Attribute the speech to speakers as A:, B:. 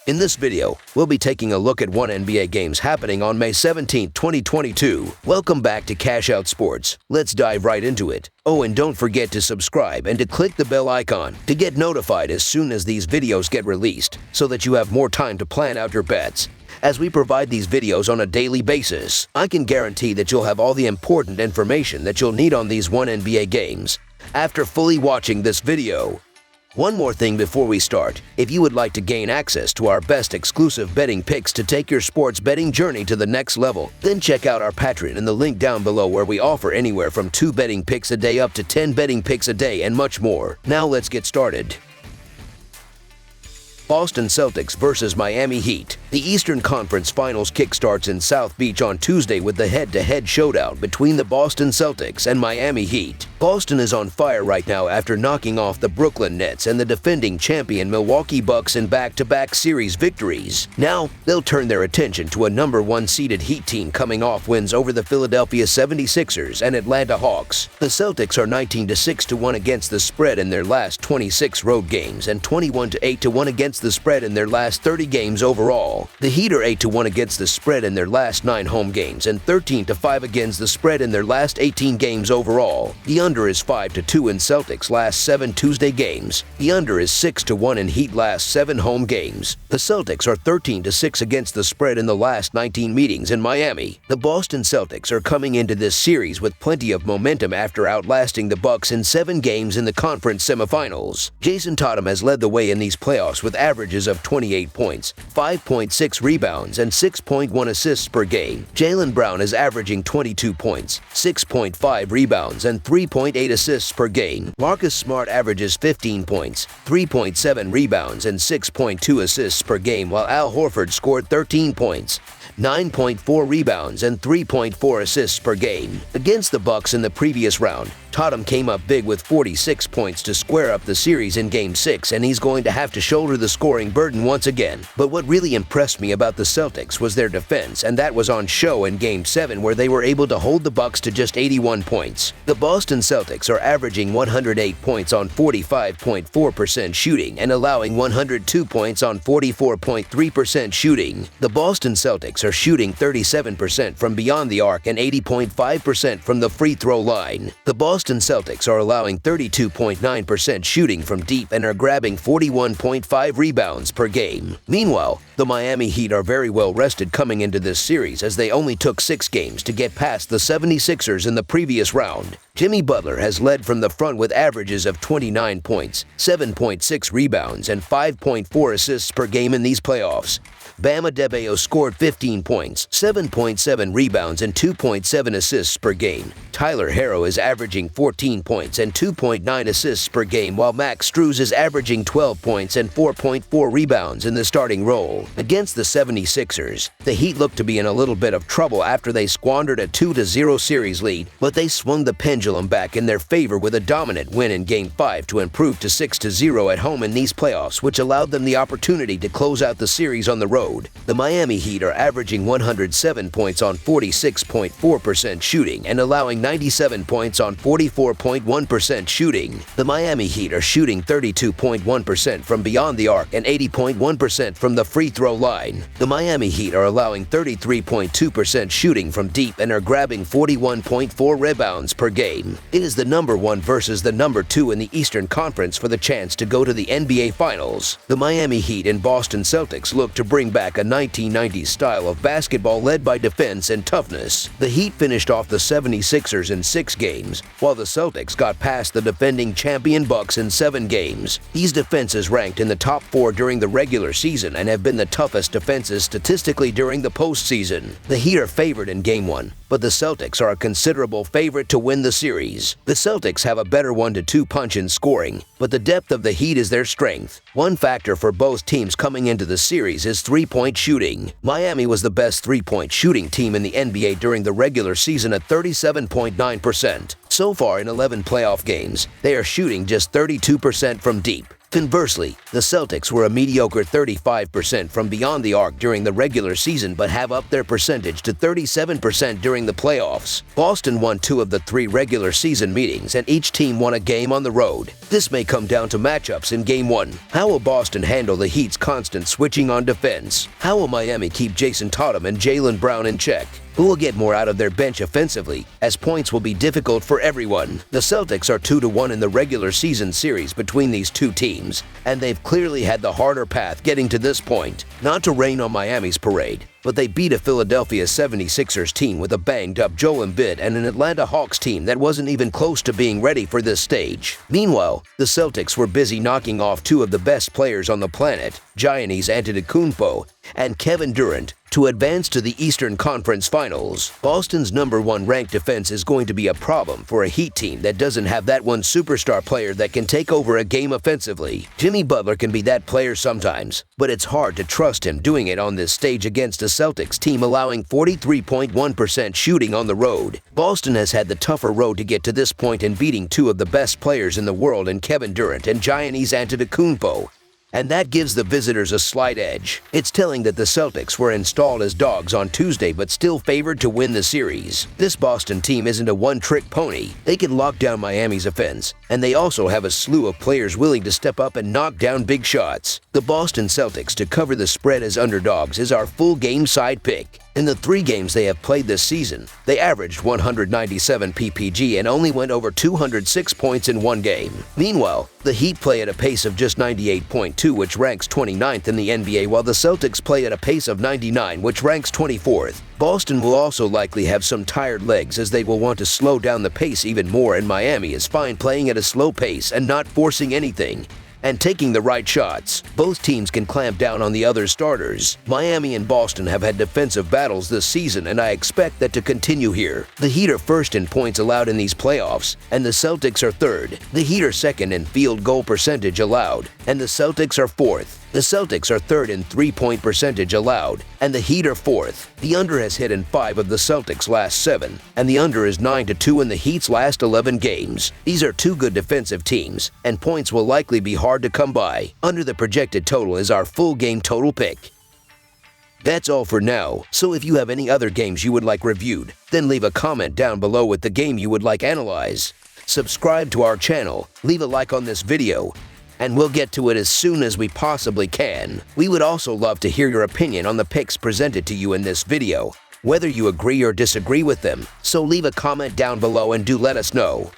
A: In this video, we'll be taking a look at one NBA games happening on May 17, 2022. Welcome back to Cash Out Sports. Let's dive right into it. Oh, and don't forget to subscribe and to click the bell icon to get notified as soon as these videos get released so that you have more time to plan out your bets. As we provide these videos on a daily basis, I can guarantee that you'll have all the important information that you'll need on these one NBA games after fully watching this video. One more thing before we start. If you would like to gain access to our best exclusive betting picks to take your sports betting journey to the next level, then check out our Patreon in the link down below, where we offer anywhere from 2 betting picks a day up to 10 betting picks a day and much more. Now let's get started. Boston Celtics versus Miami Heat. The Eastern Conference Finals kickstarts in South Beach on Tuesday with the head-to-head showdown between the Boston Celtics and Miami Heat. Boston is on fire right now after knocking off the Brooklyn Nets and the defending champion Milwaukee Bucks in back-to-back series victories. Now, they'll turn their attention to a number 1 seeded Heat team coming off wins over the Philadelphia 76ers and Atlanta Hawks. The Celtics are 19-6-1 against the spread in their last 26 road games and 21-8-1 against the spread in their last 30 games overall. The Heat are 8-1 against the spread in their last 9 home games and 13-5 against the spread in their last 18 games overall. The under is 5-2 in Celtics' last 7 Tuesday games. The under is 6-1 in Heat last 7 home games. The Celtics are 13-6 against the spread in the last 19 meetings in Miami. The Boston Celtics are coming into this series with plenty of momentum after outlasting the Bucks in 7 games in the conference semifinals. Jason Tatum has led the way in these playoffs with averages of 28 points, 5.6 rebounds, and 6.1 assists per game. Jaylen Brown is averaging 22 points, 6.5 rebounds, and 3.8 assists per game. Marcus Smart averages 15 points, 3.7 rebounds, and 6.2 assists per game, while Al Horford scored 13 points, 9.4 rebounds, and 3.4 assists per game. Against the Bucks in the previous round, Tatum came up big with 46 points to square up the series in Game 6, and he's going to have to shoulder the scoring burden once again. But what really impressed me about the Celtics was their defense, and that was on show in Game 7, where they were able to hold the Bucks to just 81 points. The Boston Celtics are averaging 108 points on 45.4% shooting and allowing 102 points on 44.3% shooting. The Boston Celtics are shooting 37% from beyond the arc and 80.5% from the free throw line. The Boston Celtics are allowing 32.9% shooting from deep and are grabbing 41.5 rebounds per game. Meanwhile, the Miami Heat are very well rested coming into this series, as they only took 6 games to get past the 76ers in the previous round. Jimmy Butler has led from the front with averages of 29 points, 7.6 rebounds, and 5.4 assists per game in these playoffs. Bam Adebayo scored 15 points, 7.7 rebounds, and 2.7 assists per game. Tyler Herro is averaging 14 points and 2.9 assists per game, while Max Strus is averaging 12 points and 4.4 rebounds in the starting role. Against the 76ers, the Heat looked to be in a little bit of trouble after they squandered a 2-0 series lead, but they swung the pendulum back in their favor with a dominant win in Game 5 to improve to 6-0 at home in these playoffs, which allowed them the opportunity to close out the series on the road. The Miami Heat are averaging 107 points on 46.4% shooting and allowing 97 points on 44.1% shooting. The Miami Heat are shooting 32.1% from beyond the arc and 80.1% from the free throw line. The Miami Heat are allowing 33.2% shooting from deep and are grabbing 41.4 rebounds per game. It is the number 1 versus the number 2 in the Eastern Conference for the chance to go to the NBA Finals. The Miami Heat and Boston Celtics look to bring back a 1990s style of basketball led by defense and toughness. The Heat finished off the 76ers in 6 games, while the Celtics got past the defending champion Bucks in 7 games. These defenses ranked in the top 4 during the regular season and have been the toughest defenses statistically during the postseason. The Heat are favored in Game 1, but the Celtics are a considerable favorite to win the series. The Celtics have a better 1-2 punch in scoring, but the depth of the Heat is their strength. One factor for both teams coming into the series is 3-point shooting. Miami was the best 3-point shooting team in the NBA during the regular season at 37.9%. So far in 11 playoff games, they are shooting just 32% from deep, Conversely, the Celtics were a mediocre 35% from beyond the arc during the regular season but have upped their percentage to 37% during the playoffs. Boston won 2 of the 3 regular season meetings and each team won a game on the road. This may come down to matchups in Game 1. How will Boston handle the Heat's constant switching on defense? How will Miami keep Jason Tatum and Jaylen Brown in check? Who will get more out of their bench offensively, as points will be difficult for everyone? The Celtics are 2-1 in the regular season series between these two teams, and they've clearly had the harder path getting to this point. Not to rain on Miami's parade, but they beat a Philadelphia 76ers team with a banged-up Joel Embiid and an Atlanta Hawks team that wasn't even close to being ready for this stage. Meanwhile, the Celtics were busy knocking off 2 of the best players on the planet, Giannis Antetokounmpo and Kevin Durant, to advance to the Eastern Conference Finals. Boston's #1 ranked defense is going to be a problem for a Heat team that doesn't have that one superstar player that can take over a game offensively. Jimmy Butler can be that player sometimes, but it's hard to trust him doing it on this stage against a Celtics team allowing 43.1% shooting on the road. Boston has had the tougher road to get to this point in beating 2 of the best players in the world in Kevin Durant and Giannis Antetokounmpo, and that gives the visitors a slight edge. It's telling that the Celtics were installed as dogs on Tuesday but still favored to win the series. This Boston team isn't a one-trick pony. They can lock down Miami's offense, and they also have a slew of players willing to step up and knock down big shots. The Boston Celtics to cover the spread as underdogs is our full game side pick. In the 3 games they have played this season, they averaged 197 PPG and only went over 206 points in 1 game. Meanwhile, the Heat play at a pace of just 98.2, which ranks 29th in the NBA, while the Celtics play at a pace of 99, which ranks 24th. Boston will also likely have some tired legs as they will want to slow down the pace even more, and Miami is fine playing at a slow pace and not forcing anything and taking the right shots. Both teams can clamp down on the other starters. Miami and Boston have had defensive battles this season, and I expect that to continue here. The Heat are first in points allowed in these playoffs, and the Celtics are third. The Heat are second in field goal percentage allowed, and the Celtics are fourth. The Celtics are third in three-point percentage allowed, and the Heat are fourth. The under has hit in 5 of the Celtics' last 7, and the under is 9-2 in the Heat's last 11 games. These are 2 good defensive teams, and points will likely be hard to come by. Under the projected total is our full game total pick. That's all for now, so if you have any other games you would like reviewed, then leave a comment down below with the game you would like analyzed. Subscribe to our channel, leave a like on this video, and we'll get to it as soon as we possibly can. We would also love to hear your opinion on the picks presented to you in this video, whether you agree or disagree with them, so leave a comment down below and do let us know.